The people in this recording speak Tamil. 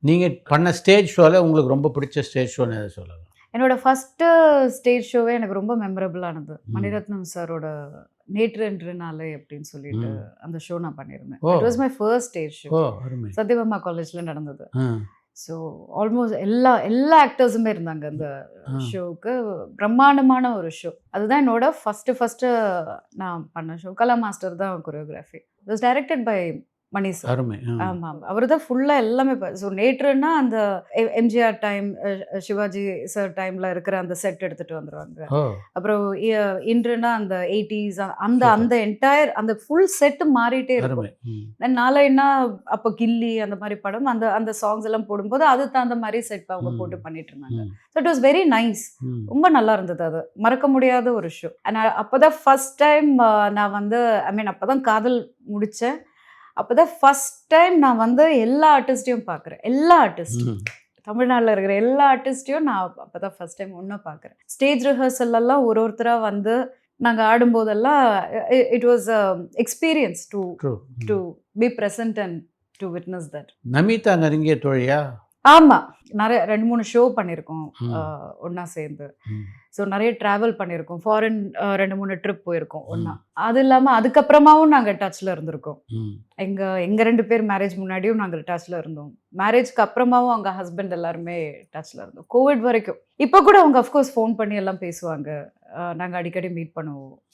நீங்கள் பண்ண ஸ்டேஜ் ஷோவில் உங்களுக்கு ரொம்ப பிடிச்ச ஸ்டேஜ் ஷோன்னு எதை சொல்லலாம்? என்னோட ஃபஸ்ட்டு ஸ்டேஜ் ஷோவே எனக்கு ரொம்ப மெமரபிளானது. மணிரத்னம் சாரோட நேற்று என்று நாளை அப்படின்னு சொல்லிட்டு அந்த ஷோ நான் பண்ணியிருந்தேன். It was my first stage show. அருமை. சத்யபாமா காலேஜில் நடந்தது. ஸோ ஆல்மோஸ்ட் எல்லா எல்லா ஆக்டர்ஸுமே இருந்தாங்க அந்த ஷோவுக்கு. பிரம்மாண்டமான ஒரு ஷோ. அதுதான் என்னோட ஃபஸ்ட்டு நான் பண்ண ஷோ. கலா மாஸ்டர் தான் choreography. It was directed by Mani sir. அருமை. ஆமாம், அவர் தான் ஃபுல்லாக எல்லாமே. ஸோ நேற்றுன்னா அந்த எம்ஜிஆர் டைம், சிவாஜி சார் டைமில் இருக்கிற அந்த செட் எடுத்துகிட்டு வந்துடுவாங்க. அப்புறம் இன்றுனா அந்த 80s அந்த அந்த என்டையர் அந்த ஃபுல் செட்டு மாறிட்டே இருக்கும். நாளைன்னா அப்போ கில்லி அந்த மாதிரி படம் அந்த அந்த சாங்ஸ் எல்லாம் போடும்போது அது தகுந்த மாதிரி செட் அவங்க போட்டு பண்ணிட்டு இருந்தாங்க. So it was very nice. ரொம்ப நல்லா இருந்தது. அது மறக்க முடியாத ஒரு ஷோ. அப்போ தான் ஃபஸ்ட் டைம் நான் வந்து அப்போ தான் காதல் முடித்தேன். அப்போ தான் ஃபஸ்ட் டைம் நான் வந்து எல்லா ஆர்டிஸ்ட்டையும் பார்க்குறேன். எல்லா ஆர்டிஸ்ட்டும் தமிழ்நாட்டில் இருக்கிற எல்லா ஆர்டிஸ்ட்டையும் நான் அப்போ தான் ஃபஸ்ட் டைம் ஒன்றா பார்க்குறேன். ஸ்டேஜ் ரிஹர்சல்லாம் ஒருத்தராக வந்து நாங்கள் ஆடும்போதெல்லாம் it was experience to be present and to witness that. Namitha நெருங்கிய தோழியா? ஆமாம், நிறைய 2-3 ஷோ பண்ணியிருக்கோம் ஒன்றா சேர்ந்து. ஸோ நிறைய ட்ராவல் பண்ணியிருக்கோம். ஃபாரின் 2-3 ட்ரிப் போயிருக்கோம் ஒன்றா. அது இல்லாமல் அதுக்கப்புறமாவும் நாங்கள் டச்சில் இருந்திருக்கோம். எங்கள் 2 பேர் மேரேஜ் முன்னாடியும் நாங்கள் டச்சில் இருந்தோம். மேரேஜ்க்கு அப்புறமாவும் அவங்க ஹஸ்பண்ட் எல்லாருமே டச்சில் இருந்தோம், கோவிட் வரைக்கும். இப்போ கூட அவங்க அஃப்கோர்ஸ் ஃபோன் பண்ணி எல்லாம் பேசுவாங்க. நாங்கள் அடிக்கடி மீட் பண்ணுவோம்.